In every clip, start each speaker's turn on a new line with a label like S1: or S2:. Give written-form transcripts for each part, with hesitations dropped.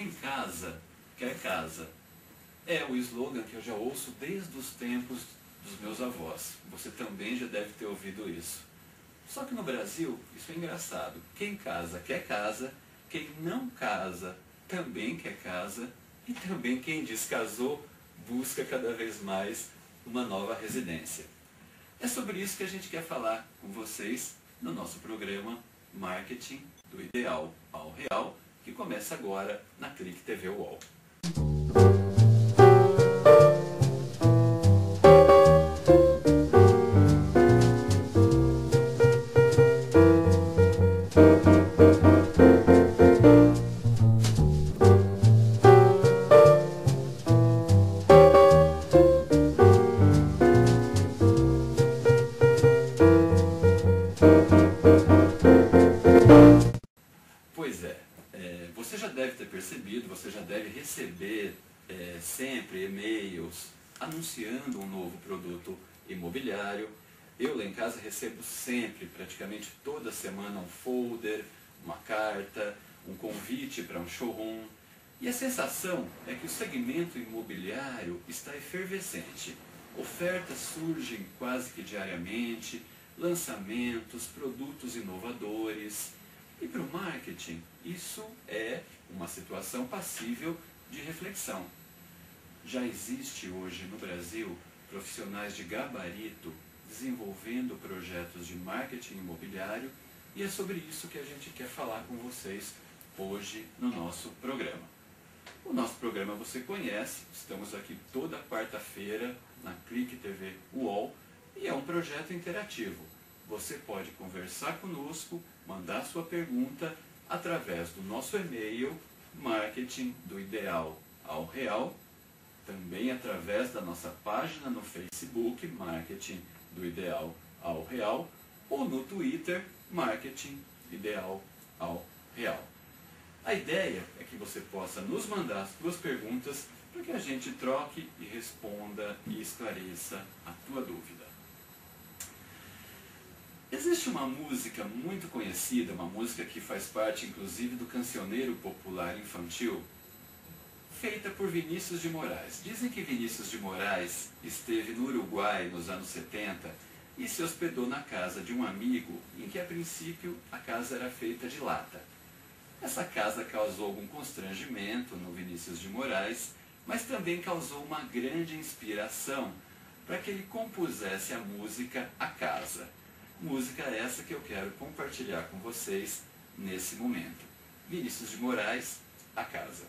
S1: Quem casa, quer casa. É o slogan que eu já ouço desde os tempos dos meus avós. Você também já deve ter ouvido isso. Só que no Brasil, isso é engraçado. Quem casa, quer casa. Quem não casa, também quer casa. E também quem descasou, busca cada vez mais uma nova residência. É sobre isso que a gente quer falar com vocês no nosso programa Marketing do Ideal ao Real, que começa agora na Clique TV UOL. Pois é, você já deve ter percebido, você já deve receber sempre e-mails anunciando um novo produto imobiliário. Eu lá em casa recebo sempre, praticamente toda semana, um folder, uma carta, um convite para um showroom. E a sensação é que o segmento imobiliário está efervescente. Ofertas surgem quase que diariamente, lançamentos, produtos inovadores. E para o marketing, isso é uma situação passível de reflexão. Já existe hoje no Brasil profissionais de gabarito desenvolvendo projetos de marketing imobiliário e é sobre isso que a gente quer falar com vocês hoje no nosso programa. O nosso programa você conhece, estamos aqui toda quarta-feira na Clique TV UOL e é um projeto interativo. Você pode conversar conosco, mandar sua pergunta através do nosso e-mail, marketing do ideal ao real, também através da nossa página no Facebook, marketing do ideal ao real, ou no Twitter, marketing ideal ao real. A ideia é que você possa nos mandar as suas perguntas para que a gente troque e responda e esclareça a tua dúvida. Existe uma música muito conhecida, uma música que faz parte inclusive do cancioneiro popular infantil, feita por Vinícius de Moraes. Dizem que Vinícius de Moraes esteve no Uruguai nos anos 70 e se hospedou na casa de um amigo em que a princípio a casa era feita de lata. Essa casa causou algum constrangimento no Vinícius de Moraes, mas também causou uma grande inspiração para que ele compusesse a música A Casa. Música essa que eu quero compartilhar com vocês nesse momento. Vinícius de Moraes, A Casa.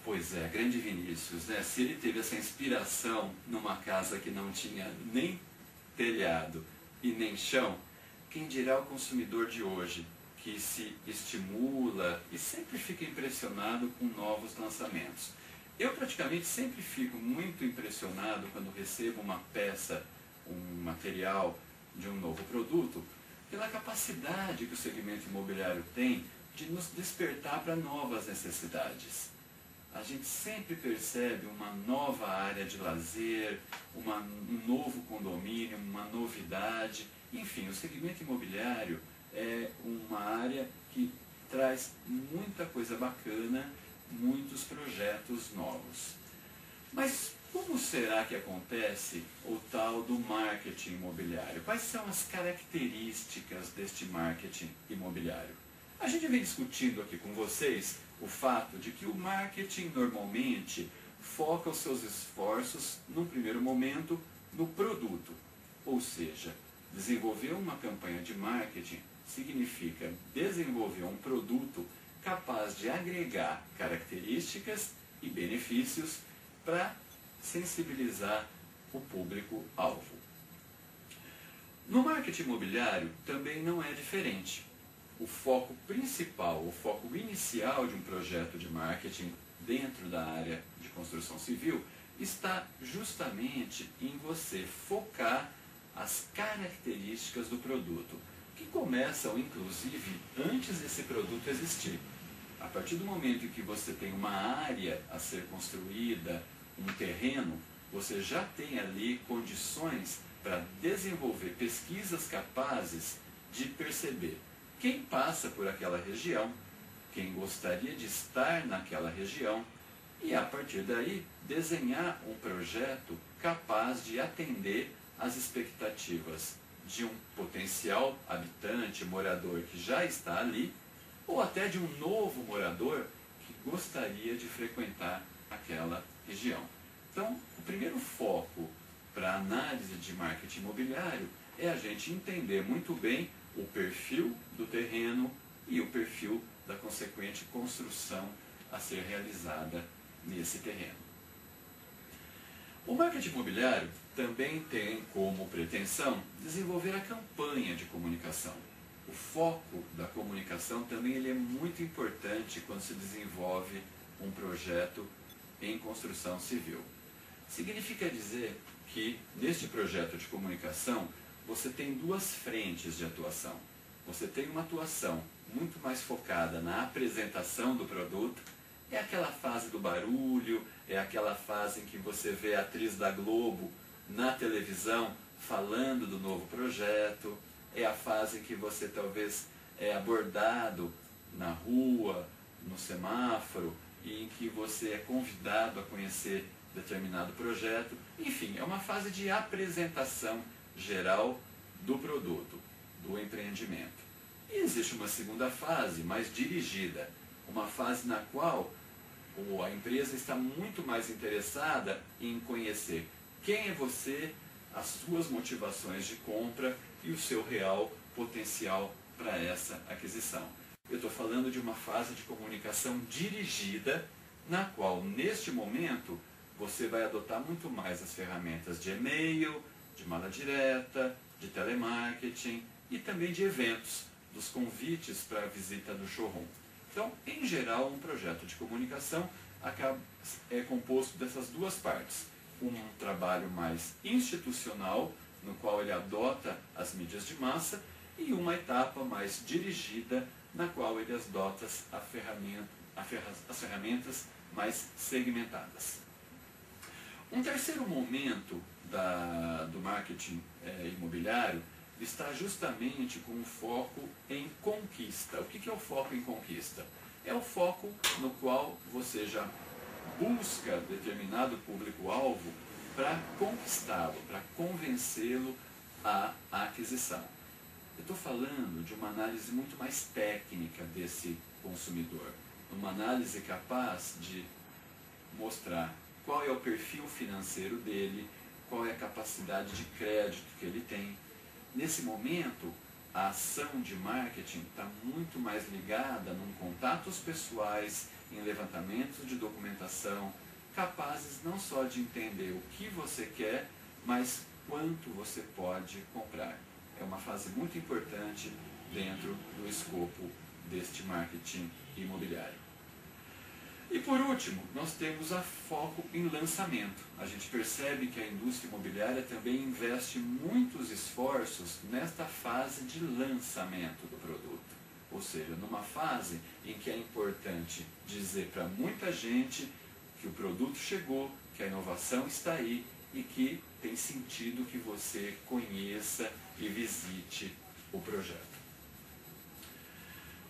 S1: Pois é, grande Vinícius, né? Se ele teve essa inspiração numa casa que não tinha nem telhado e nem chão, quem dirá o consumidor de hoje, que se estimula e sempre fica impressionado com novos lançamentos. Eu praticamente sempre fico muito impressionado quando recebo uma peça, um material de um novo produto, pela capacidade que o segmento imobiliário tem de nos despertar para novas necessidades. A gente sempre percebe uma nova área de lazer, um novo condomínio, uma novidade. Enfim, o segmento imobiliário é uma área que traz muita coisa bacana, muitos projetos novos. Mas como será que acontece o tal do marketing imobiliário? Quais são as características deste marketing imobiliário? A gente vem discutindo aqui com vocês o fato de que o marketing normalmente foca os seus esforços, num primeiro momento, no produto. Ou seja, desenvolver uma campanha de marketing significa desenvolver um produto capaz de agregar características e benefícios para sensibilizar o público-alvo. No marketing imobiliário também não é diferente. O foco principal, o foco inicial de um projeto de marketing dentro da área de construção civil está justamente em você focar as características do produto, que começam inclusive antes desse produto existir. A partir do momento em que você tem uma área a ser construída, um terreno, você já tem ali condições para desenvolver pesquisas capazes de perceber quem passa por aquela região, quem gostaria de estar naquela região, e a partir daí desenhar um projeto capaz de atender às expectativas de um potencial habitante, morador que já está ali, ou até de um novo morador que gostaria de frequentar aquela região. Então, o primeiro foco para a análise de marketing imobiliário é a gente entender muito bem o perfil do terreno e o perfil da consequente construção a ser realizada nesse terreno. O marketing imobiliário também tem como pretensão desenvolver a campanha de comunicação. O foco da comunicação também ele é muito importante quando se desenvolve um projeto em construção civil. Significa dizer que neste projeto de comunicação você tem duas frentes de atuação. Você tem uma atuação muito mais focada na apresentação do produto, é aquela fase do barulho, é aquela fase em que você vê a atriz da Globo na televisão falando do novo projeto, é a fase em que você talvez é abordado na rua, no semáforo, e em que você é convidado a conhecer determinado projeto. Enfim, é uma fase de apresentação geral do produto, do empreendimento. E existe uma segunda fase, mais dirigida, uma fase na qual a empresa está muito mais interessada em conhecer quem é você, as suas motivações de compra e o seu real potencial para essa aquisição. Eu estou falando de uma fase de comunicação dirigida, na qual, neste momento, você vai adotar muito mais as ferramentas de e-mail, de mala direta, de telemarketing e também de eventos, dos convites para a visita do showroom. Então, em geral, um projeto de comunicação é composto dessas duas partes. Um trabalho mais institucional, no qual ele adota as mídias de massa, e uma etapa mais dirigida, na qual ele adota as ferramentas mais segmentadas. Um terceiro momento do marketing imobiliário está justamente com o foco em conquista. O que é o foco em conquista? É o foco no qual você já busca determinado público-alvo para conquistá-lo, para convencê-lo à aquisição. Eu estou falando de uma análise muito mais técnica desse consumidor, uma análise capaz de mostrar qual é o perfil financeiro dele, qual é a capacidade de crédito que ele tem. Nesse momento, a ação de marketing está muito mais ligada em contatos pessoais, em levantamentos de documentação, capazes não só de entender o que você quer, mas quanto você pode comprar. É uma fase muito importante dentro do escopo deste marketing imobiliário. E por último, nós temos a foco em lançamento. A gente percebe que a indústria imobiliária também investe muitos esforços nesta fase de lançamento do produto. Ou seja, numa fase em que é importante dizer para muita gente que o produto chegou, que a inovação está aí e que tem sentido que você conheça e visite o projeto.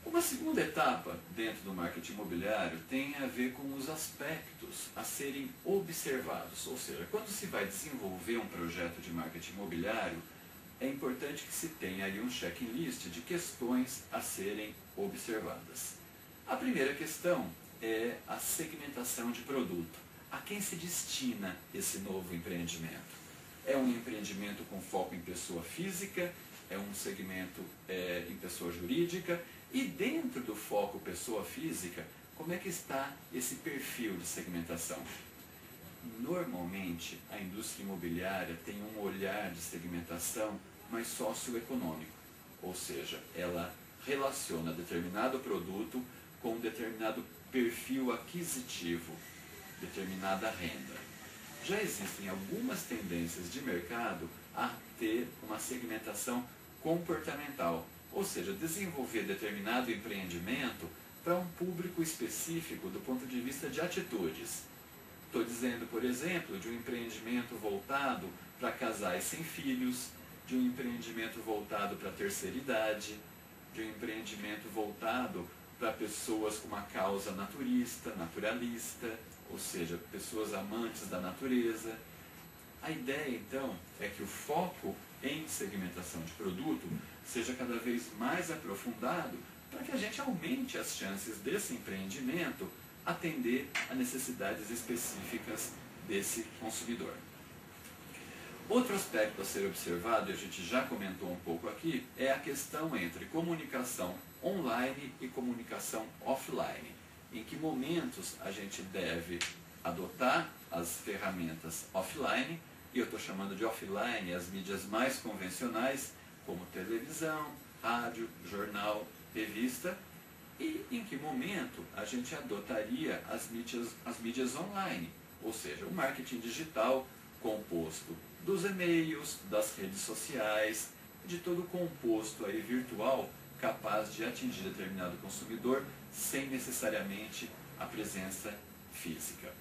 S1: Uma segunda etapa dentro do marketing imobiliário tem a ver com os aspectos a serem observados. Ou seja, quando se vai desenvolver um projeto de marketing imobiliário, é importante que se tenha aí um checklist de questões a serem observadas. A primeira questão é a segmentação de produto. A quem se destina esse novo empreendimento? É um empreendimento com foco em pessoa física? É um segmento em pessoa jurídica? E dentro do foco pessoa física, como é que está esse perfil de segmentação? Normalmente, a indústria imobiliária tem um olhar de segmentação mais socioeconômico, ou seja, ela relaciona determinado produto com um determinado perfil aquisitivo, determinada renda. Já existem algumas tendências de mercado a ter uma segmentação comportamental, ou seja, desenvolver determinado empreendimento para um público específico do ponto de vista de atitudes. Estou dizendo, por exemplo, de um empreendimento voltado para casais sem filhos, de um empreendimento voltado para a terceira idade, de um empreendimento voltado para pessoas com uma causa naturista, naturalista, ou seja, pessoas amantes da natureza. A ideia, então, é que o foco em segmentação de produto seja cada vez mais aprofundado para que a gente aumente as chances desse empreendimento atender a necessidades específicas desse consumidor. Outro aspecto a ser observado, e a gente já comentou um pouco aqui, é a questão entre comunicação online e comunicação offline. Em que momentos a gente deve adotar as ferramentas offline, e eu estou chamando de offline as mídias mais convencionais, como televisão, rádio, jornal, revista, e em que momento a gente adotaria as mídias online, ou seja, o marketing digital composto dos e-mails, das redes sociais, de todo o composto aí virtual capaz de atingir determinado consumidor sem necessariamente a presença física.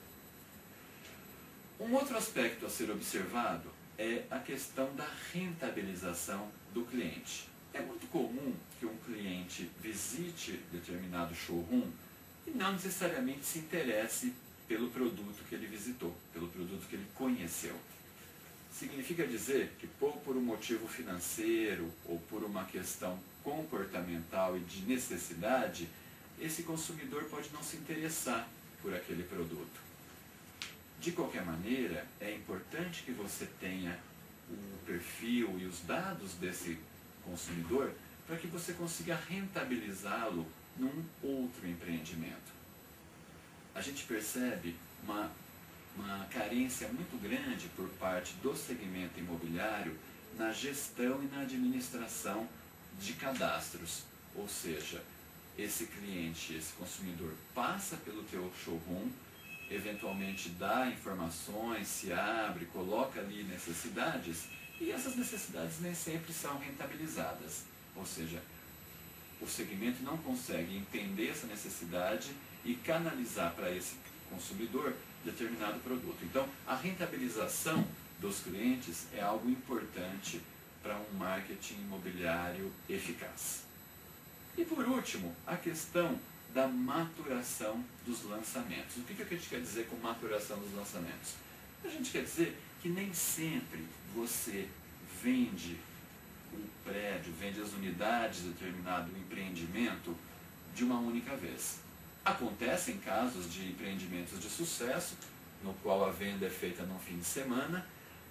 S1: Um outro aspecto a ser observado é a questão da rentabilização do cliente. É muito comum que um cliente visite determinado showroom e não necessariamente se interesse pelo produto que ele visitou, pelo produto que ele conheceu. Significa dizer que por um motivo financeiro ou por uma questão comportamental e de necessidade, esse consumidor pode não se interessar por aquele produto. De qualquer maneira, é importante que você tenha o perfil e os dados desse consumidor para que você consiga rentabilizá-lo num outro empreendimento. A gente percebe uma carência muito grande por parte do segmento imobiliário na gestão e na administração de cadastros. Ou seja, esse cliente, esse consumidor passa pelo teu showroom, eventualmente dá informações, se abre, coloca ali necessidades, e essas necessidades nem sempre são rentabilizadas. Ou seja, o segmento não consegue entender essa necessidade e canalizar para esse consumidor determinado produto. Então, a rentabilização dos clientes é algo importante para um marketing imobiliário eficaz. E por último, a questão da maturação dos lançamentos. O que a gente quer dizer com maturação dos lançamentos? A gente quer dizer que nem sempre você vende um prédio, vende as unidades de determinado empreendimento de uma única vez. Acontecem casos de empreendimentos de sucesso, no qual a venda é feita num fim de semana,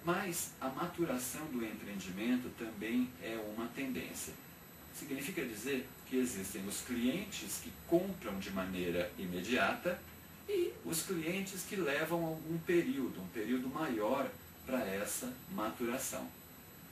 S1: mas a maturação do empreendimento também é uma tendência. Significa dizer que existem os clientes que compram de maneira imediata e os clientes que levam algum período, um período maior para essa maturação.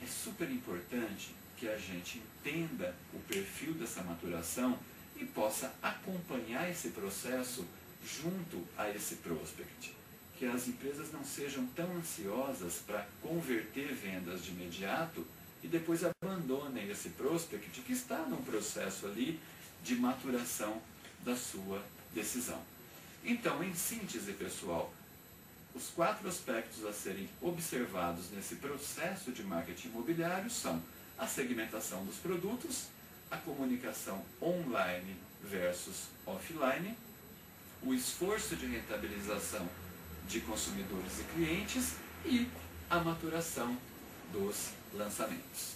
S1: É super importante que a gente entenda o perfil dessa maturação e possa acompanhar esse processo junto a esse prospect. Que as empresas não sejam tão ansiosas para converter vendas de imediato e depois abandonem esse prospect que está num processo ali de maturação da sua decisão. Então, em síntese, pessoal, os 4 aspectos a serem observados nesse processo de marketing imobiliário são a segmentação dos produtos, a comunicação online versus offline, o esforço de rentabilização de consumidores e clientes e a maturação dos lançamentos.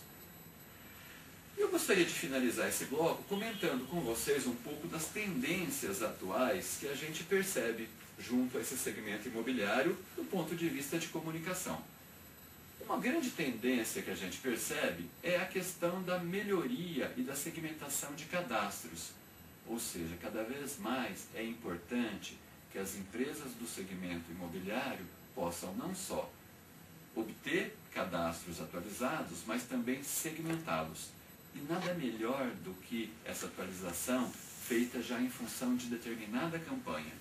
S1: Eu gostaria de finalizar esse bloco comentando com vocês um pouco das tendências atuais que a gente percebe junto a esse segmento imobiliário do ponto de vista de comunicação. Uma grande tendência que a gente percebe é a questão da melhoria e da segmentação de cadastros. Ou seja, cada vez mais é importante que as empresas do segmento imobiliário possam não só obter cadastros atualizados, mas também segmentá-los. E nada melhor do que essa atualização feita já em função de determinada campanha.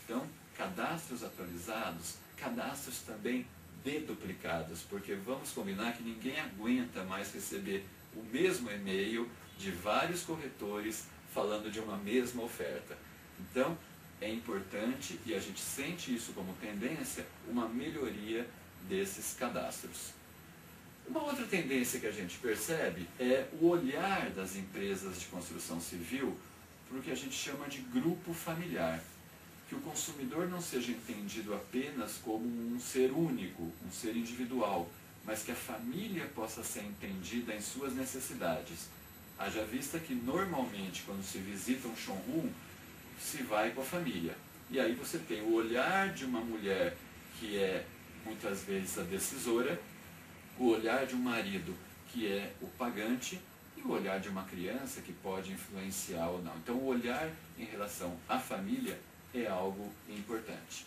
S1: Então, cadastros atualizados, cadastros também deduplicados, porque vamos combinar que ninguém aguenta mais receber o mesmo e-mail de vários corretores falando de uma mesma oferta. Então, é importante, e a gente sente isso como tendência, uma melhoria desses cadastros. Uma outra tendência que a gente percebe é o olhar das empresas de construção civil para o que a gente chama de grupo familiar. Que o consumidor não seja entendido apenas como um ser único, um ser individual, mas que a família possa ser entendida em suas necessidades. Haja vista que normalmente quando se visita um showroom, se vai com a família. E aí você tem o olhar de uma mulher que é muitas vezes a decisora, o olhar de um marido que é o pagante e o olhar de uma criança que pode influenciar ou não. Então o olhar em relação à família é algo importante.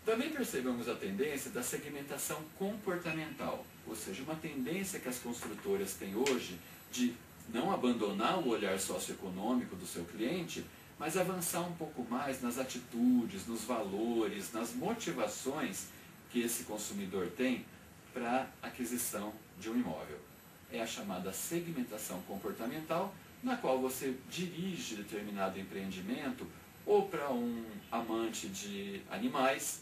S1: Também percebemos a tendência da segmentação comportamental, ou seja, uma tendência que as construtoras têm hoje de não abandonar o olhar socioeconômico do seu cliente, mas avançar um pouco mais nas atitudes, nos valores, nas motivações que esse consumidor tem para a aquisição de um imóvel. É a chamada segmentação comportamental, na qual você dirige determinado empreendimento ou para um amante de animais,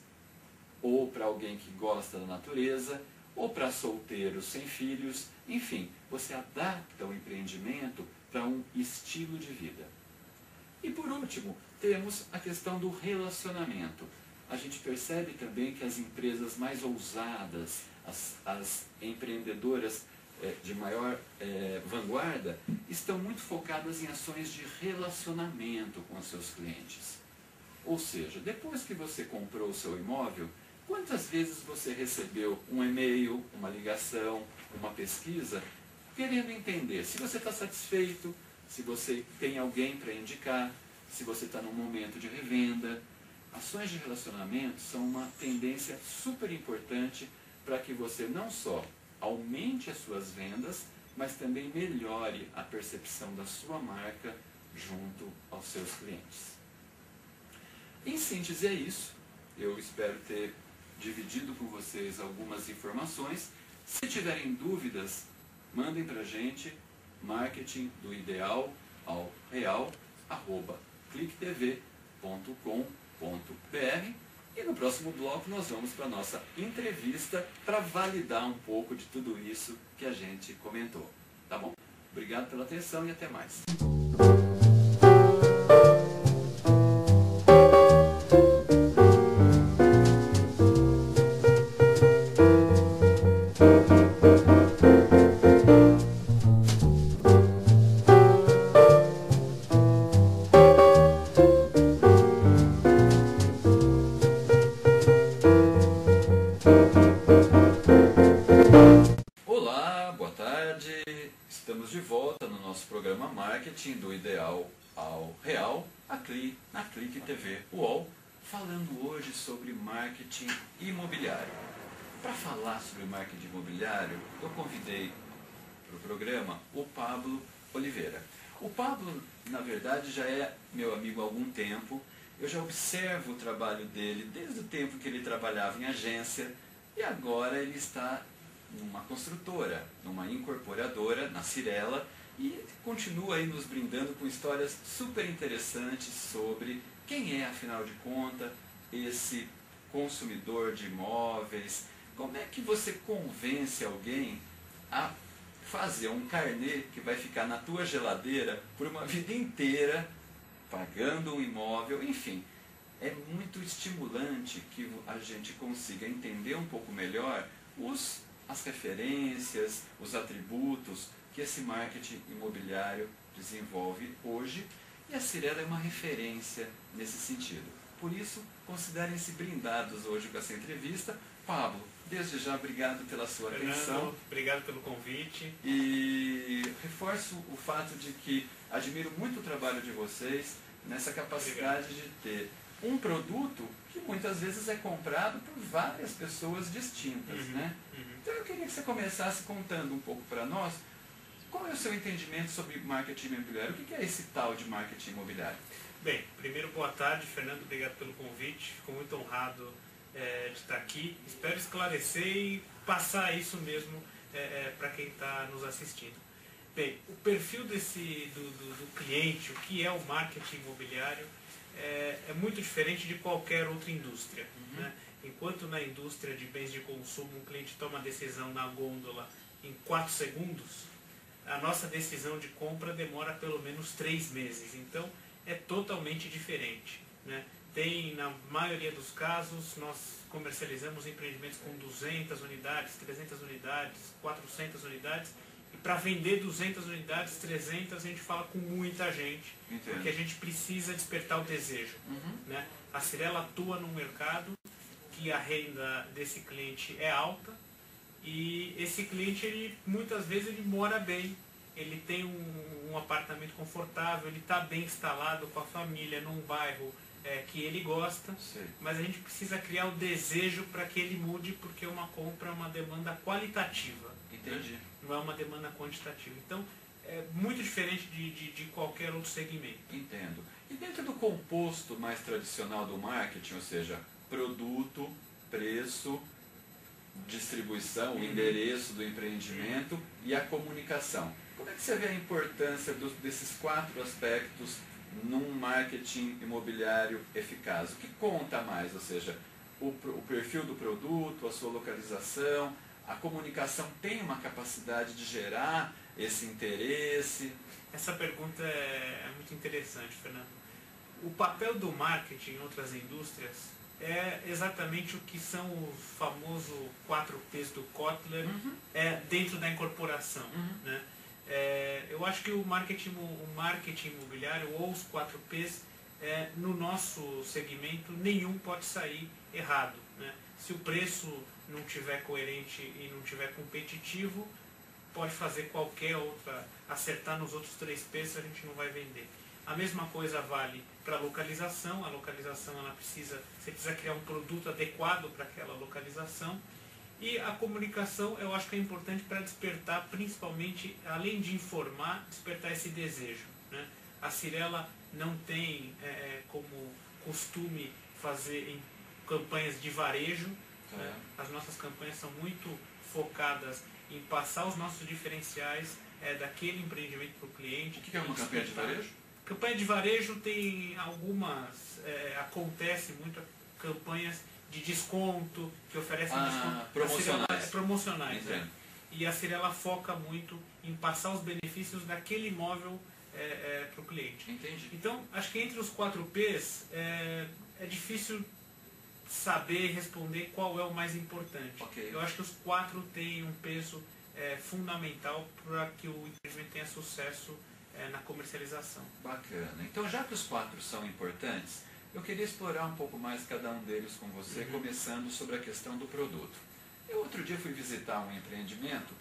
S1: ou para alguém que gosta da natureza, ou para solteiros sem filhos, enfim, você adapta o empreendimento para um estilo de vida. E por último, temos a questão do relacionamento. A gente percebe também que as empresas mais ousadas, as empreendedoras de maior vanguarda, estão muito focadas em ações de relacionamento com os seus clientes. Ou seja, depois que você comprou o seu imóvel, quantas vezes você recebeu um e-mail, uma ligação, uma pesquisa, querendo entender se você está satisfeito, se você tem alguém para indicar, se você está num momento de revenda. Ações de relacionamento são uma tendência super importante para que você não só aumente as suas vendas, mas também melhore a percepção da sua marca junto aos seus clientes. Em síntese é isso. Eu espero ter dividido com vocês algumas informações. Se tiverem dúvidas, mandem para a gente marketing do ideal ao real @clicktv.com.br e no próximo bloco nós vamos para a nossa entrevista para validar um pouco de tudo isso que a gente comentou. Tá bom? Obrigado pela atenção e até mais. Olá, boa tarde. Estamos de volta no nosso programa Marketing do Ideal ao Real, aqui na Clique TV UOL, falando hoje sobre marketing imobiliário. Para falar sobre marketing imobiliário, eu convidei para o programa o Pablo Oliveira. O Pablo, na verdade, já é meu amigo há algum tempo. Eu já observo o trabalho dele desde o tempo que ele trabalhava em agência e agora ele está numa construtora, numa incorporadora, na Cirela, e continua aí nos brindando com histórias super interessantes sobre quem é, afinal de contas, esse consumidor de imóveis, como é que você convence alguém a fazer um carnê que vai ficar na tua geladeira por uma vida inteira, pagando um imóvel, enfim. É muito estimulante que a gente consiga entender um pouco melhor as referências, os atributos que esse marketing imobiliário desenvolve hoje, e a Cirela é uma referência nesse sentido. Por isso, considerem-se brindados hoje com essa entrevista. Pablo, desde já, obrigado pela sua atenção.
S2: Obrigado pelo convite.
S1: E reforço o fato de que admiro muito o trabalho de vocês nessa capacidade de ter um produto que muitas vezes é comprado por várias pessoas distintas, né? Então eu queria que você começasse contando um pouco para nós qual é o seu entendimento sobre marketing imobiliário. O que é esse tal de marketing imobiliário?
S2: Bem, primeiro boa tarde, Fernando, obrigado pelo convite. Fico muito honrado de estar aqui. Espero esclarecer e passar isso mesmo para quem está nos assistindo. Bem, o perfil do cliente, o que é o marketing imobiliário, é muito diferente de qualquer outra indústria. Né? Enquanto na indústria de bens de consumo um cliente toma a decisão na gôndola em 4 segundos, a nossa decisão de compra demora pelo menos 3 meses. Então é totalmente diferente, né? Na maioria dos casos, nós comercializamos empreendimentos com 200 unidades, 300 unidades, 400 unidades. E para vender 200 unidades, 300, a gente fala com muita gente.
S1: Entendo.
S2: Porque a gente precisa despertar o desejo. Né? A Cyrela atua num mercado que a renda desse cliente é alta. E esse cliente, muitas vezes, ele mora bem. Ele tem um apartamento confortável, ele está bem instalado com a família, num bairro que ele gosta.
S1: Sim.
S2: Mas a gente precisa criar o desejo para que ele mude, porque uma compra é uma demanda qualitativa.
S1: Entendi.
S2: Não é uma demanda quantitativa. Então, é muito diferente de qualquer outro segmento.
S1: Entendo. E dentro do composto mais tradicional do marketing, ou seja, produto, preço, distribuição, o endereço do empreendimento e a comunicação. Como é que você vê a importância desses 4 aspectos num marketing imobiliário eficaz? O que conta mais? Ou seja, o perfil do produto, a sua localização, a comunicação tem uma capacidade de gerar esse interesse?
S2: Essa pergunta é muito interessante, Fernando. O papel do marketing em outras indústrias é exatamente o que são os famosos 4Ps do Kotler dentro da incorporação. Né? Eu acho que o marketing imobiliário, ou os 4Ps, no nosso segmento, nenhum pode sair errado. Né? Se o preço não tiver coerente e não tiver competitivo, pode fazer qualquer outra, acertar nos outros 3 P's, a gente não vai vender. A mesma coisa vale para a localização. A localização, você precisa criar um produto adequado para aquela localização. E a comunicação, eu acho que é importante para despertar, principalmente, além de informar, despertar esse desejo. Né? A Cyrela não tem como costume fazer em campanhas de varejo. Né? As nossas campanhas são muito focadas em passar os nossos diferenciais daquele empreendimento para o cliente.
S1: O que é uma campanha de varejo?
S2: Campanha de varejo tem algumas, acontece muito campanhas de desconto, que oferecem desconto.
S1: Promocionais.
S2: Promocionais. E a Cyrela foca muito em passar os benefícios daquele imóvel para o cliente.
S1: Entendi.
S2: Então, acho que entre os 4 P's é difícil saber responder qual é o mais importante.
S1: Okay.
S2: Eu acho que os 4 têm um peso fundamental para que o empreendimento tenha sucesso na comercialização.
S1: Bacana. Então, já que os 4 são importantes, eu queria explorar um pouco mais cada um deles com você, começando sobre a questão do produto. Eu outro dia fui visitar um empreendimento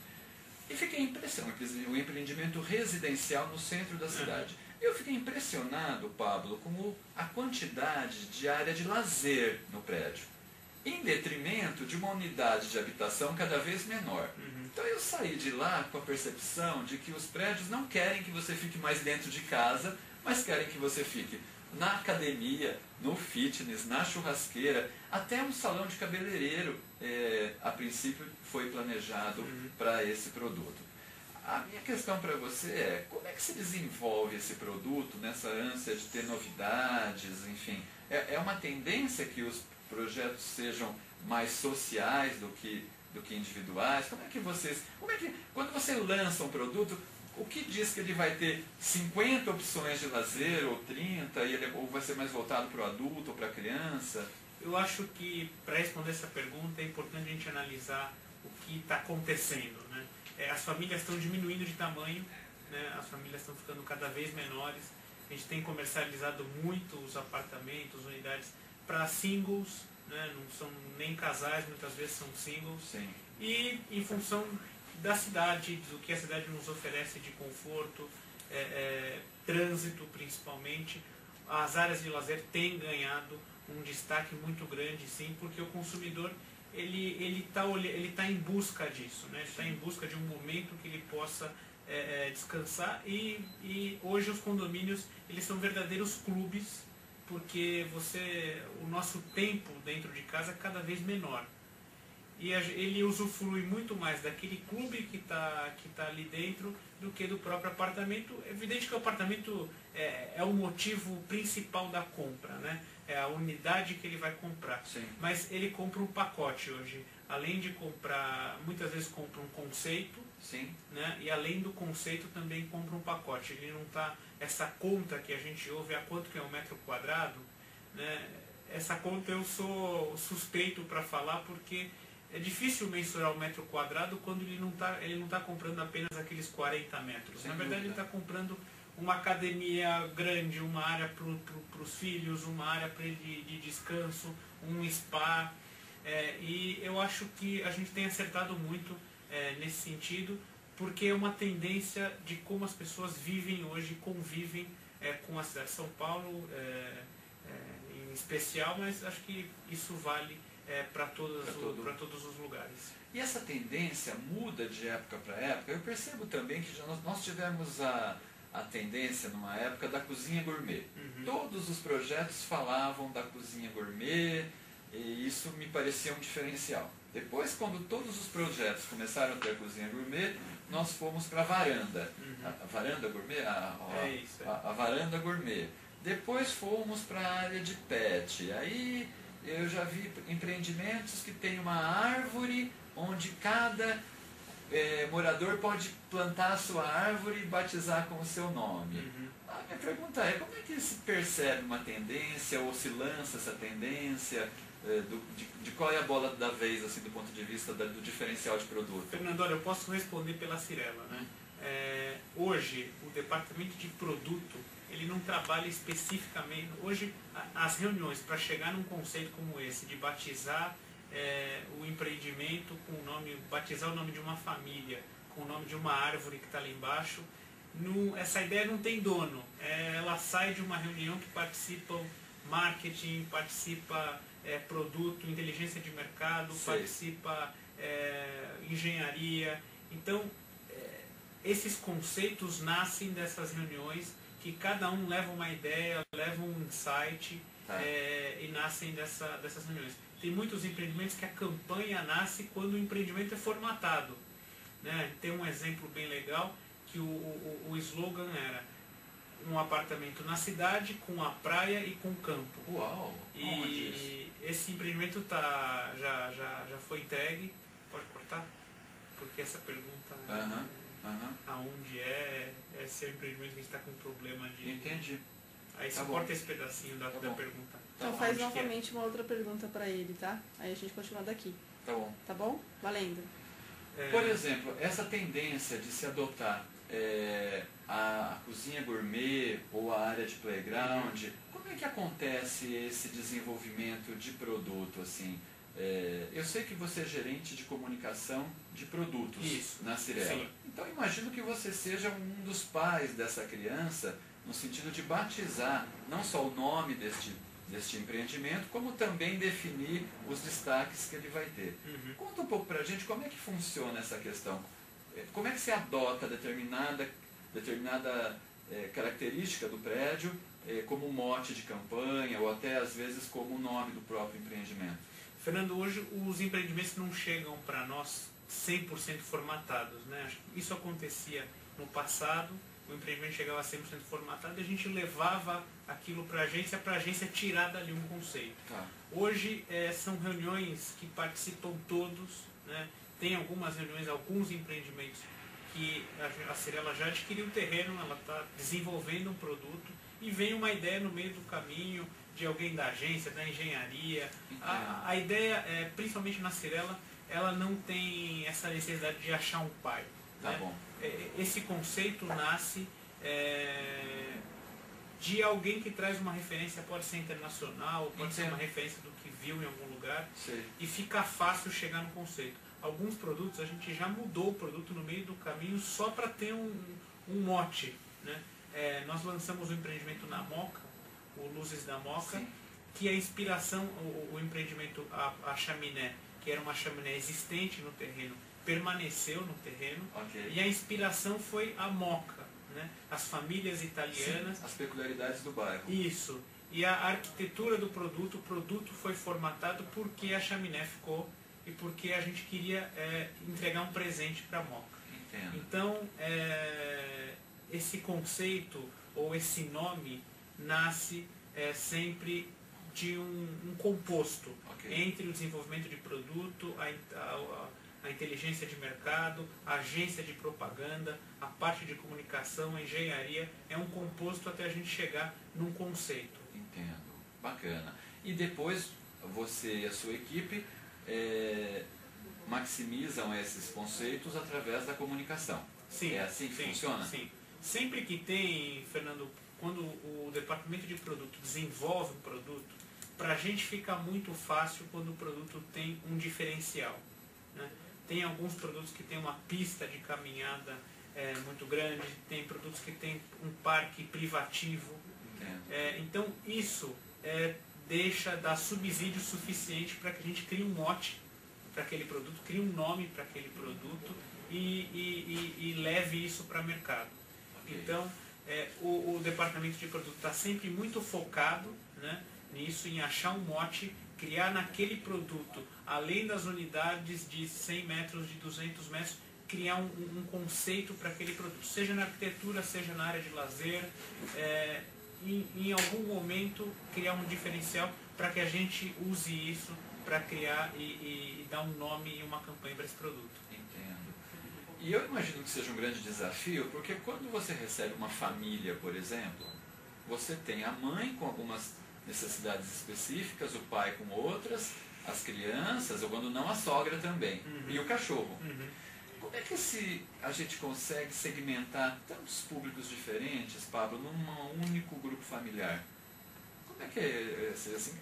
S1: e fiquei impressionado, um empreendimento residencial no centro da cidade. Eu fiquei impressionado, Pablo, com a quantidade de área de lazer no prédio, em detrimento de uma unidade de habitação cada vez menor. Então eu saí de lá com a percepção de que os prédios não querem que você fique mais dentro de casa, mas querem que você fique na academia, no fitness, na churrasqueira, até um salão de cabeleireiro, a princípio foi planejado para esse produto. A minha questão para você é, como é que se desenvolve esse produto nessa ânsia de ter novidades, enfim? É uma tendência que os projetos sejam mais sociais do que individuais? Quando você lança um produto, o que diz que ele vai ter 50 opções de lazer, ou 30, ou vai ser mais voltado para o adulto ou para a criança?
S2: Eu acho que, para responder essa pergunta, é importante a gente analisar o que está acontecendo. Né? As famílias estão diminuindo de tamanho, né? As famílias estão ficando cada vez menores. A gente tem comercializado muito os apartamentos, unidades para singles, né? Não são nem casais, muitas vezes são singles.
S1: Sim.
S2: E em função da cidade, do que a cidade nos oferece de conforto, trânsito principalmente, as áreas de lazer têm ganhado um destaque muito grande, sim, porque o consumidor ele tá em busca disso, né? Ele está em busca de um momento que ele possa descansar e hoje os condomínios eles são verdadeiros clubes, porque o nosso tempo dentro de casa é cada vez menor. e ele usufrui muito mais daquele clube que tá ali dentro do que do próprio apartamento. É evidente que o apartamento é o motivo principal da compra, né? É a unidade que ele vai comprar.
S1: Sim.
S2: Mas ele compra um pacote hoje. Além de comprar, muitas vezes compra um conceito,
S1: Sim.
S2: né? E além do conceito também compra um pacote. Ele não está, essa conta que a gente ouve, a quanto que é um metro quadrado, né? Essa conta eu sou suspeito para falar, porque é difícil mensurar o metro quadrado quando ele não tá comprando apenas aqueles 40 metros.
S1: Sem
S2: Na verdade,
S1: dúvida.
S2: ele está comprando uma academia grande, uma área para os filhos, uma área para ele de descanso, um spa. E eu acho que a gente tem acertado muito nesse sentido, porque é uma tendência de como as pessoas vivem hoje, convivem com a cidade de São Paulo em especial, mas acho que isso vale para todos os lugares.
S1: E essa tendência muda de época para época. Eu percebo também que nós tivemos a tendência numa época da cozinha gourmet.
S2: Uhum.
S1: Todos os projetos falavam da cozinha gourmet e isso me parecia um diferencial. Depois, quando todos os projetos começaram a ter cozinha gourmet, nós fomos para a varanda.
S2: Uhum.
S1: A varanda gourmet?
S2: Isso.
S1: A varanda gourmet. Depois fomos para a área de pet. Aí eu já vi empreendimentos que tem uma árvore onde cada morador pode plantar a sua árvore e batizar com o seu nome.
S2: Uhum.
S1: A minha pergunta é, como é que se percebe uma tendência, ou se lança essa tendência, de qual é a bola da vez, assim, do ponto de vista do diferencial de produto?
S2: Fernando, olha, eu posso responder pela Cirela, né? Hoje, o departamento de produto, ele não trabalha especificamente. Hoje, as reuniões para chegar num conceito como esse, de batizar o empreendimento com o nome, batizar o nome de uma família, com o nome de uma árvore que está ali embaixo, essa ideia não tem dono. Ela sai de uma reunião que participam marketing, participa produto, inteligência de mercado,
S1: Sim.
S2: participa engenharia. Então, esses conceitos nascem dessas reuniões, que cada um leva uma ideia, leva um insight, e nascem dessas reuniões. Tem muitos empreendimentos que a campanha nasce quando o empreendimento é formatado, né? Tem um exemplo bem legal, que o slogan era um apartamento na cidade, com a praia e com campo.
S1: Uau!
S2: E esse empreendimento já foi entregue. Pode cortar? Porque essa pergunta aonde se é o empreendimento que a gente está com problema de...
S1: Entendi.
S2: Aí você corta esse pedacinho da pergunta.
S3: Então faz novamente uma outra pergunta para ele, tá? Aí a gente continua daqui.
S1: Tá bom.
S3: Tá bom? Valendo.
S1: Por exemplo, essa tendência de se adotar a cozinha gourmet ou a área de playground, como é que acontece esse desenvolvimento de produto, assim? Eu sei que você é gerente de comunicação de produtos na Cirela.
S2: Sim.
S1: Então imagino que você seja um dos pais dessa criança, no sentido de batizar não só o nome deste empreendimento, como também definir os destaques que ele vai ter.
S2: Uhum.
S1: Conta um pouco pra gente como é que funciona essa questão. Como é que se adota determinada característica do prédio como mote de campanha, ou até às vezes como o nome do próprio empreendimento?
S2: Fernando, hoje os empreendimentos não chegam para nós 100% formatados, né? Acho que isso acontecia no passado, o empreendimento chegava 100% formatado e a gente levava aquilo para a agência tirar dali um conceito.
S1: Tá.
S2: Hoje são reuniões que participam todos, né? Tem algumas reuniões, alguns empreendimentos que a Cirela já adquiriu o terreno, ela está desenvolvendo um produto e vem uma ideia no meio do caminho de alguém da agência, da engenharia. A ideia, principalmente na Cirela, ela não tem essa necessidade de achar um pai.
S1: Tá,
S2: né?
S1: bom.
S2: Esse conceito nasce de alguém que traz uma referência, pode ser internacional, pode ser uma referência do que viu em algum lugar,
S1: Sei.
S2: e fica fácil chegar no conceito. Alguns produtos a gente já mudou o produto no meio do caminho só para ter um mote, né? Nós lançamos o empreendimento na Moca, o Luzes da Moca,
S1: Sim.
S2: que a inspiração, o empreendimento, a chaminé, que era uma chaminé existente no terreno, permaneceu no terreno,
S1: Ok.
S2: e a inspiração foi a Moca, né? As famílias italianas.
S1: Sim, as peculiaridades do bairro.
S2: Isso. E a arquitetura do produto, o produto foi formatado porque a chaminé ficou e porque a gente queria entregar um presente para a Moca.
S1: Entendo.
S2: Então, esse conceito ou esse nome nasce sempre de um composto entre o desenvolvimento de produto, a inteligência de mercado, a agência de propaganda, a parte de comunicação, a engenharia. É um composto até a gente chegar num conceito.
S1: Entendo. Bacana. E depois você e a sua equipe maximizam esses conceitos através da comunicação.
S2: Sim,
S1: é assim que funciona?
S2: Sim. Sempre que tem, Fernando, quando o departamento de produto desenvolve um produto, para a gente fica muito fácil quando o produto tem um diferencial, né? Tem alguns produtos que tem uma pista de caminhada muito grande, tem produtos que tem um parque privativo. Então isso dá subsídio suficiente para que a gente crie um mote para aquele produto, crie um nome para aquele produto e leve isso para o mercado. Então, o departamento de produto está sempre muito focado, né, nisso, em achar um mote, criar naquele produto, além das unidades de 100 metros, de 200 metros, criar um conceito para aquele produto, seja na arquitetura, seja na área de lazer, em algum momento criar um diferencial para que a gente use isso para criar e dar um nome e uma campanha para esse produto.
S1: Entendo. E eu imagino que seja um grande desafio, porque quando você recebe uma família, por exemplo, você tem a mãe com algumas necessidades específicas, o pai com outras, as crianças, ou quando não, a sogra também, e o cachorro. Como é que a gente consegue segmentar tantos públicos diferentes, Pablo, num único grupo familiar? Como é que assim,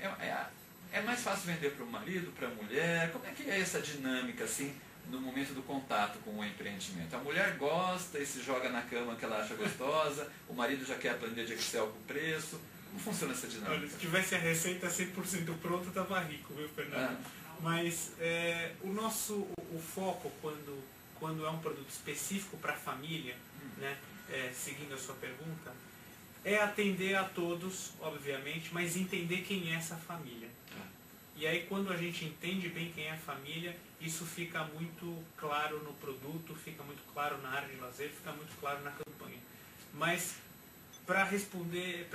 S1: é mais fácil vender para o marido, para a mulher? Como é que é essa dinâmica assim, no momento do contato com o empreendimento? A mulher gosta e se joga na cama que ela acha gostosa, o marido já quer aprender de Excel com preço. Como funciona essa dinâmica?
S2: Olha, se tivesse a receita 100% pronta, estava rico, viu, Fernando? Mas o foco, quando é um produto específico para a família, né, seguindo a sua pergunta, é atender a todos, obviamente, mas entender quem é essa família. E aí, quando a gente entende bem quem é a família, isso fica muito claro no produto, fica muito claro na área de lazer, fica muito claro na campanha. Mas, para responder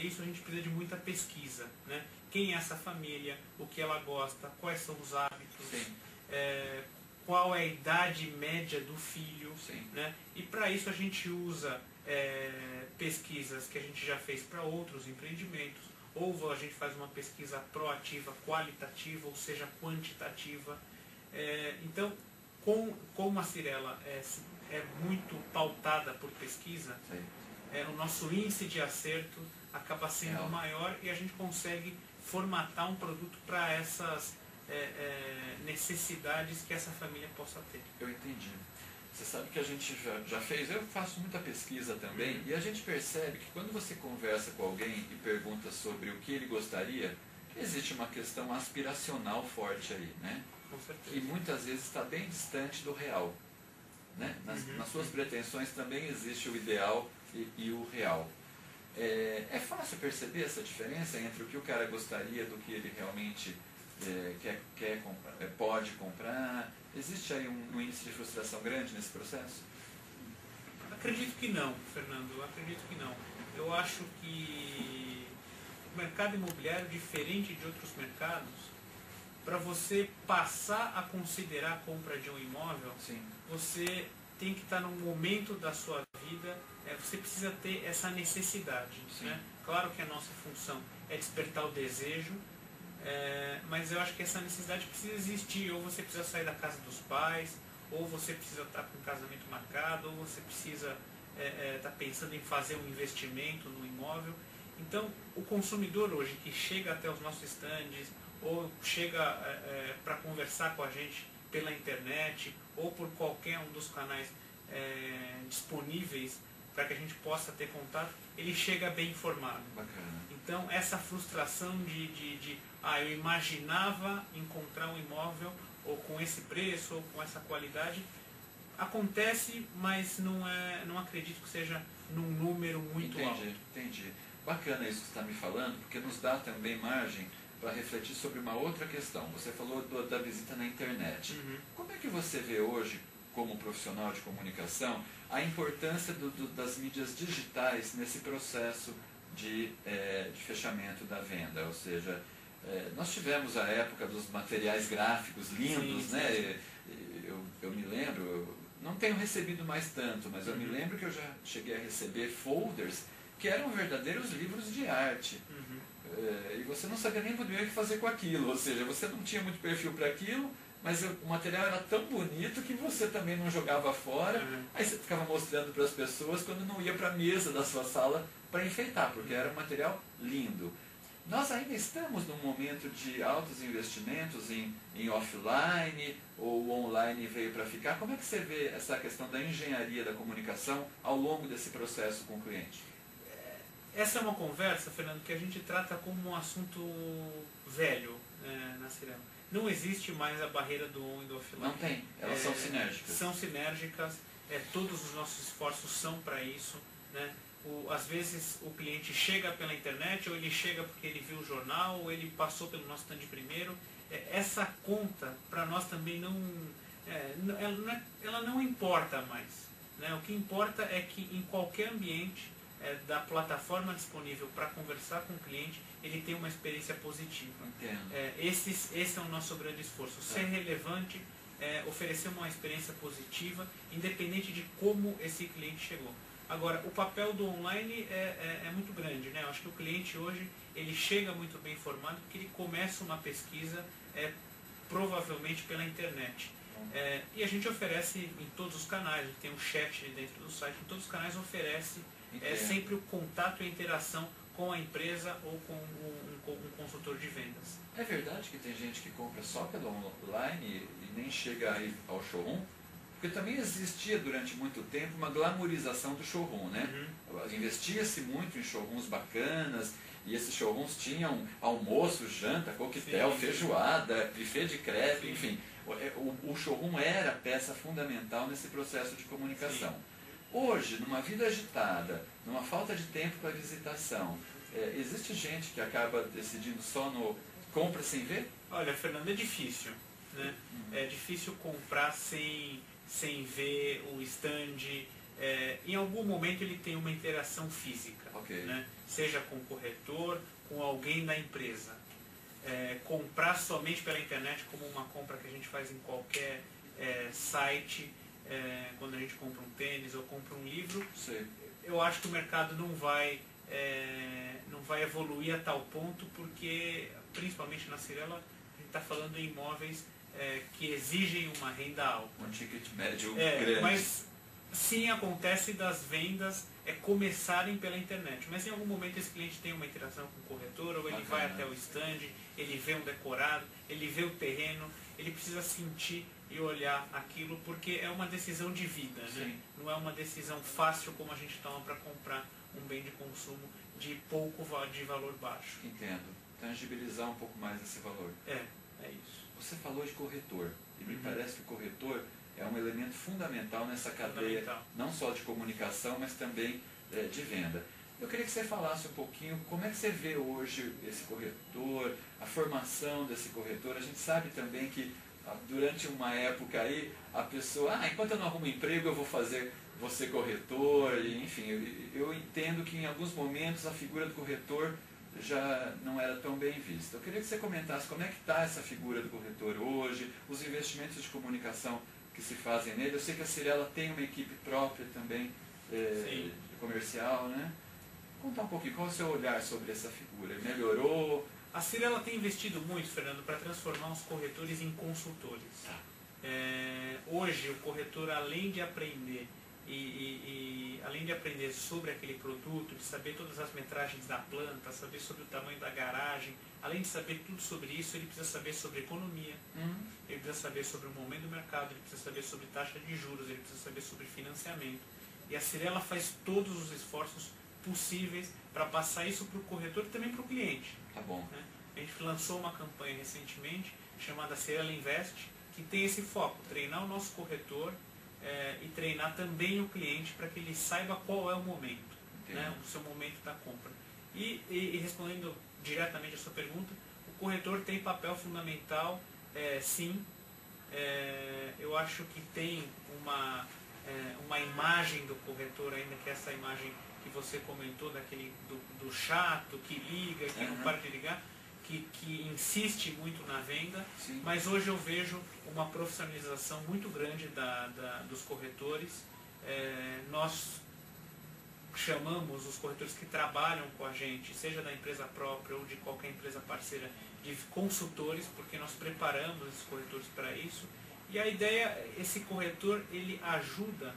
S2: isso, a gente precisa de muita pesquisa, né? Quem é essa família, o que ela gosta, quais são os hábitos, qual é a idade média do filho, né? E para isso a gente usa pesquisas que a gente já fez para outros empreendimentos, ou a gente faz uma pesquisa proativa, qualitativa, ou seja, quantitativa. Então, como a Cyrela é muito pautada por pesquisa, o nosso índice de acerto acaba sendo maior e a gente consegue formatar um produto para essas necessidades que essa família possa ter.
S1: Eu entendi. Você sabe que a gente já fez, eu faço muita pesquisa também, e a gente percebe que quando você conversa com alguém e pergunta sobre o que ele gostaria, existe uma questão aspiracional forte aí, né?
S2: Com certeza.
S1: Que muitas vezes está bem distante do real. Né? Nas suas pretensões também existe o ideal e o real. É fácil perceber essa diferença entre o que o cara gostaria do que ele realmente quer comprar, pode comprar? Existe aí um índice de frustração grande nesse processo?
S2: Acredito que não, Fernando, acredito que não. Eu acho que o mercado imobiliário, diferente de outros mercados, para você passar a considerar a compra de um imóvel, você tem que estar num momento da sua vida, você precisa ter essa necessidade. Né? Claro que a nossa função é despertar o desejo, mas eu acho que essa necessidade precisa existir. Ou você precisa sair da casa dos pais, ou você precisa estar com um casamento marcado, ou você precisa estar pensando em fazer um investimento no imóvel. Então, o consumidor hoje que chega até os nossos estandes, ou chega para conversar com a gente pela internet, ou por qualquer um dos canais disponíveis para que a gente possa ter contato, ele chega bem informado.
S1: Bacana.
S2: Então, essa frustração eu imaginava encontrar um imóvel ou com esse preço ou com essa qualidade, acontece, mas não acredito que seja num número muito alto.
S1: Entendi. Bacana isso que você está me falando, porque nos dá também margem para refletir sobre uma outra questão. Você falou da visita na internet.
S2: Uhum.
S1: Como é que você vê hoje, como profissional de comunicação, a importância das mídias digitais nesse processo de fechamento da venda? Ou seja, nós tivemos a época dos materiais gráficos lindos,
S2: sim,
S1: né? Eu me lembro, eu não tenho recebido mais tanto, mas eu me lembro que eu já cheguei a receber folders que eram verdadeiros livros de arte. E você não sabia nem muito bem o que fazer com aquilo, ou seja, você não tinha muito perfil para aquilo, mas o material era tão bonito que você também não jogava fora, aí você ficava mostrando para as pessoas quando não ia para a mesa da sua sala para enfeitar, porque era um material lindo. Nós ainda estamos num momento de altos investimentos em offline, ou o online veio para ficar. Como é que você vê essa questão da engenharia da comunicação ao longo desse processo com o cliente?
S2: Essa é uma conversa, Fernando, que a gente trata como um assunto velho, na Cirela. Não existe mais a barreira do on e do offline.
S1: Não tem, elas são sinérgicas.
S2: São sinérgicas, todos os nossos esforços são para isso, né? Às vezes o cliente chega pela internet, ou ele chega porque ele viu o jornal, ou ele passou pelo nosso stand primeiro. Essa conta, para nós também ela não importa mais, né? O que importa é que em qualquer ambiente da plataforma disponível para conversar com o cliente, ele tem uma experiência positiva. Esse é o nosso grande esforço. Ser relevante, oferecer uma experiência positiva, independente de como esse cliente chegou. Agora, o papel do online é muito grande, né? Eu acho que o cliente hoje, ele chega muito bem informado, porque ele começa uma pesquisa provavelmente pela internet. E a gente oferece em todos os canais, tem um chat dentro do site, em todos os canais oferece sempre o contato e a interação com a empresa ou com um consultor de vendas.
S1: É verdade que tem gente que compra só pelo online e nem chega aí ao showroom? Porque também existia durante muito tempo uma glamorização do showroom, né? Investia-se muito em showrooms bacanas, e esses showrooms tinham almoço, janta, coquetel, feijoada, buffet de crepe, enfim. O showroom era a peça fundamental nesse processo de comunicação. Hoje, numa vida agitada, numa falta de tempo para visitação, existe gente que acaba decidindo só no compra sem ver?
S2: Olha, Fernando, é difícil, né? É difícil comprar sem ver o stand. Em algum momento ele tem uma interação física, né? Seja com o corretor, com alguém da empresa. Comprar somente pela internet, como uma compra que a gente faz em qualquer site, quando a gente compra um tênis ou compra um livro, eu acho que o mercado não vai evoluir a tal ponto, porque principalmente na Cirela a gente está falando em imóveis que exigem uma renda alta.
S1: Um ticket médio grande.
S2: Mas sim, acontece das vendas começarem pela internet. Mas em algum momento esse cliente tem uma interação com o corretor, ou ele vai até o stand, ele vê um decorado, ele vê o terreno, ele precisa sentir e olhar aquilo, porque é uma decisão de vida, né? Não é uma decisão fácil como a gente toma para comprar um bem de consumo de valor baixo.
S1: Entendo. Tangibilizar um pouco mais esse valor.
S2: É isso.
S1: Você falou de corretor, e me parece que o corretor é um elemento fundamental nessa cadeia, não só de comunicação, mas também de venda. Eu queria que você falasse um pouquinho como é que você vê hoje esse corretor, a formação desse corretor. A gente sabe também que durante uma época aí, a pessoa, enquanto eu não arrumo emprego, eu vou ser corretor, e, enfim, eu entendo que em alguns momentos a figura do corretor já não era tão bem vista. Eu queria que você comentasse como é que está essa figura do corretor hoje, os investimentos de comunicação que se fazem nele. Eu sei que a Cirela tem uma equipe própria também, comercial, né? Contar um pouquinho, qual é o seu olhar sobre essa figura? Melhorou?
S2: A Cirela tem investido muito, Fernando, para transformar os corretores em consultores. Hoje, o corretor, além de aprender além de aprender sobre aquele produto, de saber todas as metragens da planta, saber sobre o tamanho da garagem, além de saber tudo sobre isso, ele precisa saber sobre economia, ele precisa saber sobre o momento do mercado, ele precisa saber sobre taxa de juros, ele precisa saber sobre financiamento. E a Cirela faz todos os esforços possíveis para passar isso para o corretor e também para o cliente.
S1: Tá bom.
S2: Né? A gente lançou uma campanha recentemente chamada Cirela Invest, que tem esse foco, treinar o nosso corretor e treinar também o cliente para que ele saiba qual é o momento, né? O seu momento da compra. E respondendo diretamente a sua pergunta, o corretor tem papel fundamental, sim. Eu acho que tem uma imagem do corretor, ainda que essa imagem que você comentou, daquele do chato, que liga, que não para de ligar, que insiste muito na venda.
S1: Sim.
S2: Mas hoje eu vejo uma profissionalização muito grande dos corretores. Nós chamamos os corretores que trabalham com a gente, seja da empresa própria ou de qualquer empresa parceira, de consultores, porque nós preparamos esses corretores para isso. E a ideia, esse corretor, ele ajuda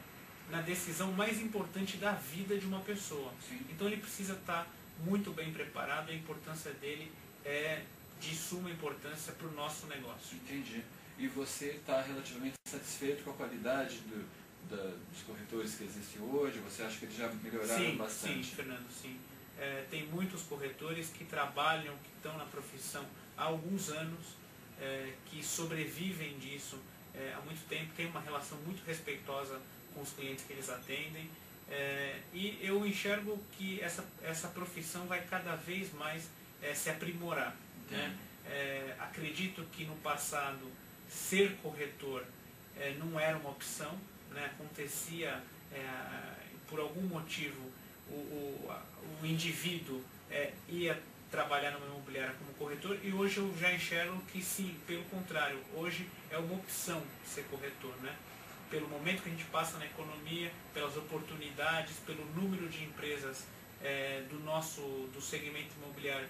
S2: na decisão mais importante da vida de uma pessoa.
S1: Sim.
S2: Então ele precisa estar muito bem preparado, a importância dele é de suma importância para o nosso negócio.
S1: Entendi. E você está relativamente satisfeito com a qualidade dos corretores que existem hoje? Você acha que eles já melhoraram bastante?
S2: Sim, Fernando, sim. Tem muitos corretores que trabalham, que estão na profissão há alguns anos, que sobrevivem disso há muito tempo, tem uma relação muito respeitosa com os clientes que eles atendem, e eu enxergo que essa profissão vai cada vez mais se aprimorar. Né? Acredito que no passado ser corretor não era uma opção, né? Acontecia, por algum motivo, o indivíduo ia trabalhar numa imobiliária como corretor, e hoje eu já enxergo que sim, pelo contrário, hoje é uma opção ser corretor, né? Pelo momento que a gente passa na economia, pelas oportunidades, pelo número de empresas do segmento imobiliário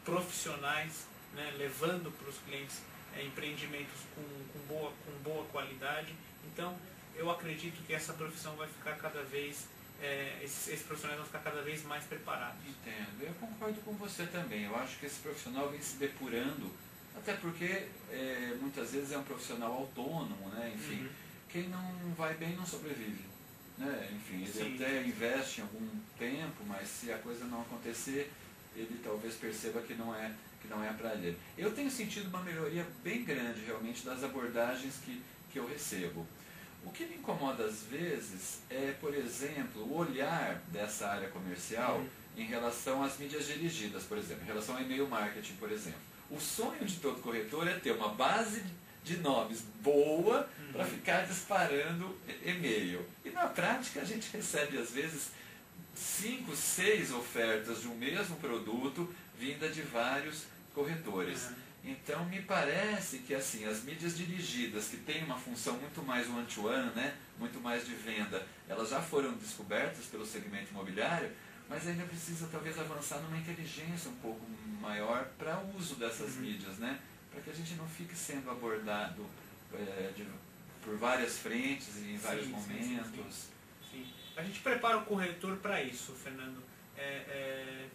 S2: profissionais, né? Levando para os clientes empreendimentos com boa qualidade. Então, eu acredito que essa profissão vai ficar cada vez, esses profissionais vão ficar cada vez mais preparados.
S1: Entendo. Eu concordo com você também. Eu acho que esse profissional vem se depurando, até porque muitas vezes é um profissional autônomo, né? Enfim, quem não vai bem não sobrevive. Né? Enfim, ele até investe em algum tempo, mas se a coisa não acontecer, ele talvez perceba que não é para ele. Eu tenho sentido uma melhoria bem grande realmente das abordagens que eu recebo. O que me incomoda às vezes é, por exemplo, o olhar dessa área comercial em relação às mídias dirigidas, por exemplo, em relação ao e-mail marketing, por exemplo. O sonho de todo corretor é ter uma base de nomes boa para ficar disparando e-mail. E na prática a gente recebe às vezes 5, 6 ofertas de um mesmo produto vinda de vários corretores. Então me parece que assim, as mídias dirigidas, que têm uma função muito mais one-to-one, né, muito mais de venda, elas já foram descobertas pelo segmento imobiliário, mas ainda precisa talvez avançar numa inteligência um pouco maior para o uso dessas mídias, né, para que a gente não fique sendo abordado por várias frentes e em vários momentos.
S2: Sim. A gente prepara o corretor para isso, Fernando,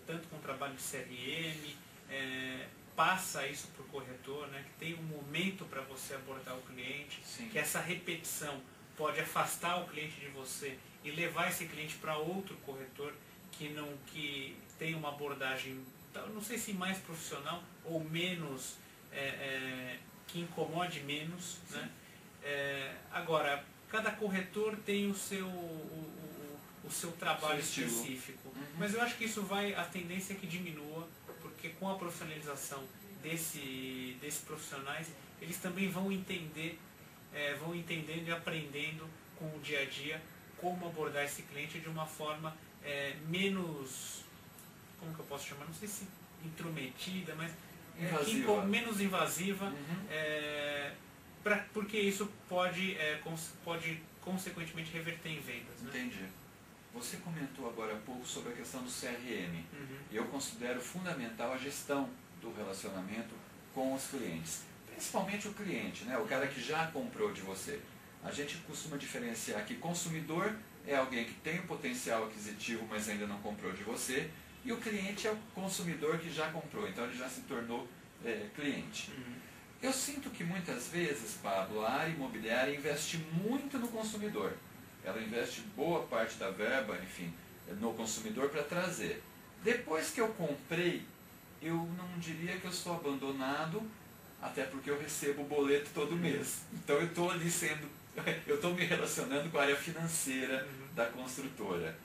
S2: tanto com o trabalho de CRM, passa isso para o corretor, né, que tem um momento para você abordar o cliente, que essa repetição pode afastar o cliente de você e levar esse cliente para outro corretor que tem uma abordagem, não sei se mais profissional ou menos, que incomode menos. Né? Agora, cada corretor tem o seu trabalho específico, mas eu acho que a tendência é que diminua, porque com a profissionalização desses profissionais, eles também vão entendendo e aprendendo com o dia a dia como abordar esse cliente de uma forma menos, como que eu posso chamar, não sei se intrometida, mas menos invasiva, porque isso pode consequentemente reverter em vendas. Né?
S1: Entendi. Você comentou agora há pouco sobre a questão do CRM. E eu considero fundamental a gestão do relacionamento com os clientes. Principalmente o cliente, né? O cara que já comprou de você. A gente costuma diferenciar que consumidor é alguém que tem o potencial aquisitivo, mas ainda não comprou de você. E o cliente é o consumidor que já comprou, então ele já se tornou cliente. Eu sinto que muitas vezes, Pablo, a área imobiliária investe muito no consumidor. Ela investe boa parte da verba, enfim, no consumidor para trazer. Depois que eu comprei, eu não diria que eu estou abandonado, até porque eu recebo o boleto todo mês. Então eu estou ali eu estou me relacionando com a área financeira da construtora.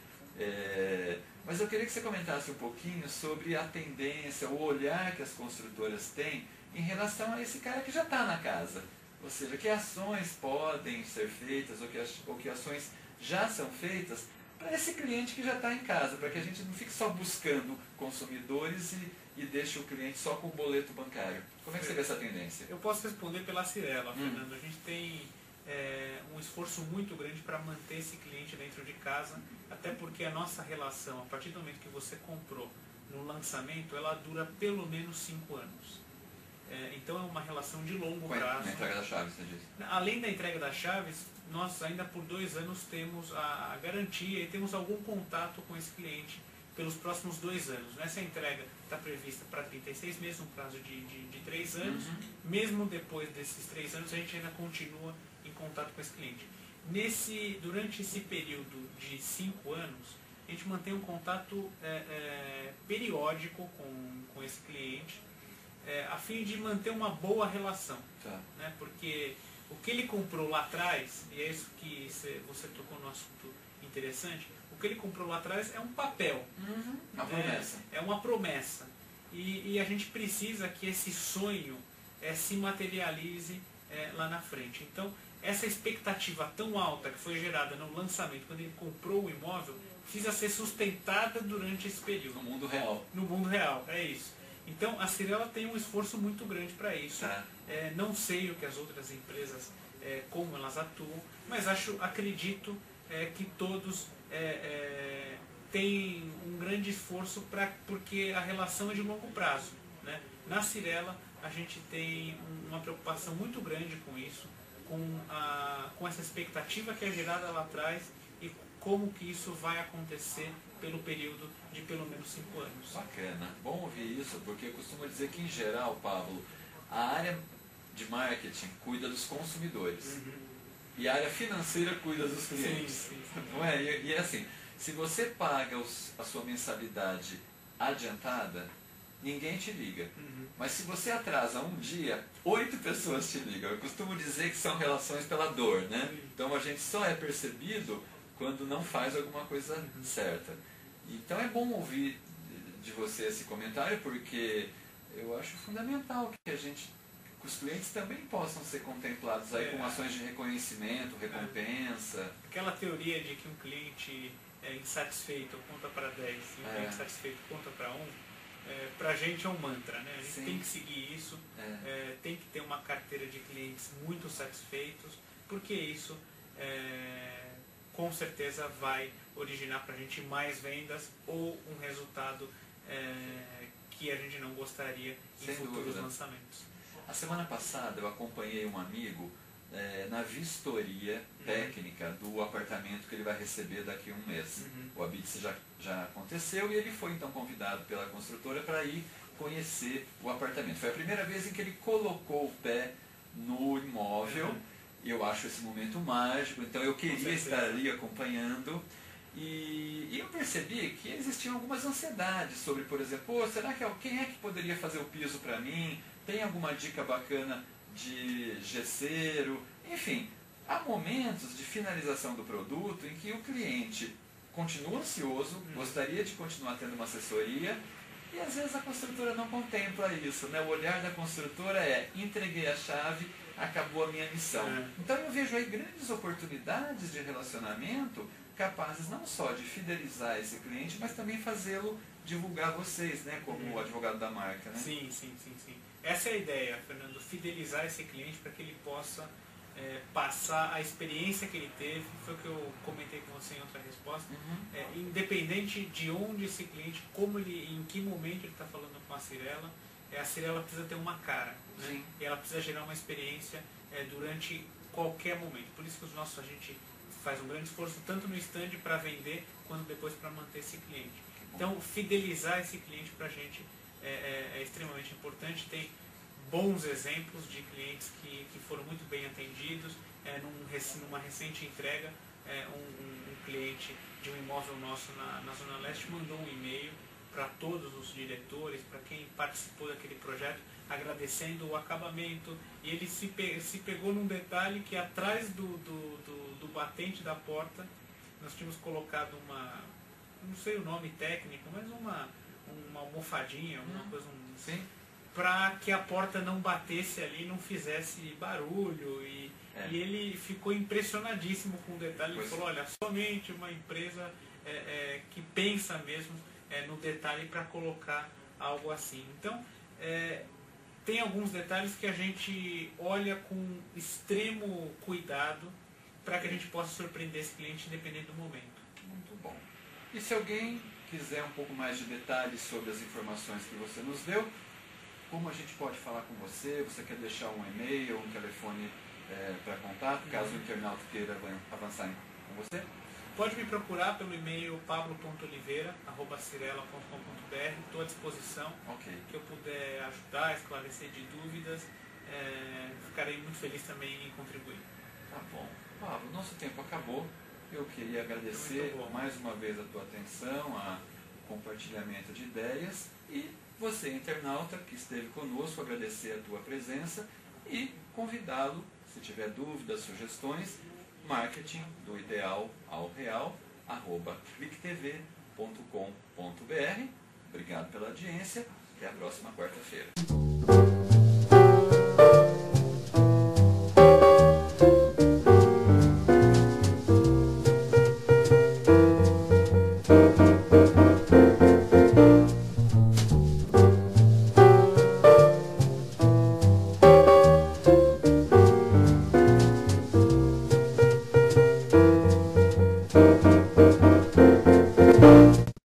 S1: Mas eu queria que você comentasse um pouquinho sobre a tendência, o olhar que as construtoras têm em relação a esse cara que já está na casa. Ou seja, que ações podem ser feitas ou que ações já são feitas para esse cliente que já está em casa, para que a gente não fique só buscando consumidores e deixe o cliente só com o boleto bancário. Como é que você vê essa tendência?
S2: Eu posso responder pela Cyrela, Fernando. A gente tem um esforço muito grande para manter esse cliente dentro de casa, até porque a nossa relação, a partir do momento que você comprou no lançamento, ela dura pelo menos 5 anos. Então é uma relação de longo prazo.
S1: Na entrega da chave, você disse.
S2: Além da entrega das chaves, nós ainda por 2 anos temos a garantia e temos algum contato com esse cliente pelos próximos 2 anos. Essa entrega está prevista para 36 meses, um prazo de 3 anos. Mesmo depois desses 3 anos, a gente ainda continua em contato com esse cliente. Durante esse período de 5 anos, a gente mantém um contato periódico com esse cliente, a fim de manter uma boa relação.
S1: Tá.
S2: Né? Porque o que ele comprou lá atrás, e é isso que você tocou no assunto interessante, o que ele comprou lá atrás é um papel.
S1: Uma promessa.
S2: É uma promessa. E a gente precisa que esse sonho se materialize lá na frente. Então, essa expectativa tão alta que foi gerada no lançamento, quando ele comprou o imóvel, precisa ser sustentada durante esse período.
S1: No mundo real.
S2: No mundo real, é isso. Então, a Cyrela tem um esforço muito grande para isso.
S1: Tá.
S2: Não sei o que as outras empresas, como elas atuam, mas acredito que todos têm um grande esforço porque a relação é de longo prazo. Né? Na Cyrela, a gente tem uma preocupação muito grande com isso, com essa expectativa que é gerada lá atrás e como que isso vai acontecer pelo período de pelo menos 5 anos.
S1: Bacana. Bom ouvir isso, porque eu costumo dizer que, em geral, Pablo, a área de marketing cuida dos consumidores e a área financeira cuida dos clientes.
S2: Sim.
S1: Não é? E é assim, se você paga a sua mensalidade adiantada, ninguém te liga. Mas se você atrasa um dia, 8 pessoas te ligam. Eu costumo dizer que são relações pela dor, né? Então a gente só é percebido quando não faz alguma coisa certa. Então é bom ouvir de você esse comentário, porque eu acho fundamental que os clientes também possam ser contemplados aí com ações de reconhecimento, recompensa.
S2: Aquela teoria de que um cliente insatisfeito conta para 10 e um cliente satisfeito conta para 1, para a gente é um mantra, né? A gente tem que seguir isso, tem que ter uma carteira de clientes muito satisfeitos, porque isso com certeza vai originar para a gente mais vendas ou um resultado que a gente não gostaria em futuros lançamentos.
S1: A semana passada eu acompanhei um amigo na vistoria técnica do apartamento que ele vai receber daqui a um mês. O habite já aconteceu e ele foi então convidado pela construtora para ir conhecer o apartamento. Foi a primeira vez em que ele colocou o pé no imóvel. E eu acho esse momento mágico, então eu queria estar ali acompanhando. E eu percebi que existiam algumas ansiedades sobre, por exemplo, será que quem é que poderia fazer o piso para mim? Tem alguma dica bacana de gesseiro? Enfim, há momentos de finalização do produto em que o cliente continua ansioso, gostaria de continuar tendo uma assessoria, e às vezes a construtora não contempla isso, né? O olhar da construtora é: entreguei a chave, acabou a minha missão. Então eu vejo aí grandes oportunidades de relacionamento capazes não só de fidelizar esse cliente, mas também fazê-lo divulgar vocês, né? Como o advogado da marca, né?
S2: Sim. Essa é a ideia, Fernando, fidelizar esse cliente para que ele possa passar a experiência que ele teve. Foi o que eu comentei com você em outra resposta. Independente de onde esse cliente, em que momento ele está falando com a Cyrela precisa ter uma cara, né? E ela precisa gerar uma experiência durante qualquer momento. Por isso que a gente faz um grande esforço tanto no stand para vender, quanto depois para manter esse cliente. Então, fidelizar esse cliente para a gente é extremamente importante. Tem bons exemplos de clientes que foram muito bem atendidos. Numa recente entrega, um cliente de um imóvel nosso na Zona Leste mandou um e-mail para todos os diretores, para quem participou daquele projeto, agradecendo o acabamento. E ele se pegou num detalhe que atrás do batente da porta nós tínhamos colocado não sei o nome técnico, mas uma almofadinha, alguma coisa,
S1: Sim.
S2: para que a porta não batesse ali, não fizesse barulho. E ele ficou impressionadíssimo com o detalhe. Ele falou, olha, somente uma empresa que pensa mesmo no detalhe para colocar algo assim. Então, tem alguns detalhes que a gente olha com extremo cuidado para que a gente possa surpreender esse cliente independente do momento.
S1: Muito bom. E se alguém quiser um pouco mais de detalhes sobre as informações que você nos deu, como a gente pode falar com você? Você quer deixar um e-mail, um telefone para contato, caso o internauta queira avançar com você?
S2: Pode me procurar pelo e-mail pablo.oliveira@cirela.com.br. Estou à disposição. Que eu puder ajudar, esclarecer de dúvidas. Ficarei muito feliz também em contribuir.
S1: Tá bom. Pablo, nosso tempo acabou. Eu queria agradecer mais uma vez a tua atenção, o compartilhamento de ideias, e você, internauta, que esteve conosco, agradecer a tua presença e convidá-lo, se tiver dúvidas, sugestões, marketing do ideal ao real, @clicktv.com.br. Obrigado pela audiência. Até a próxima quarta-feira.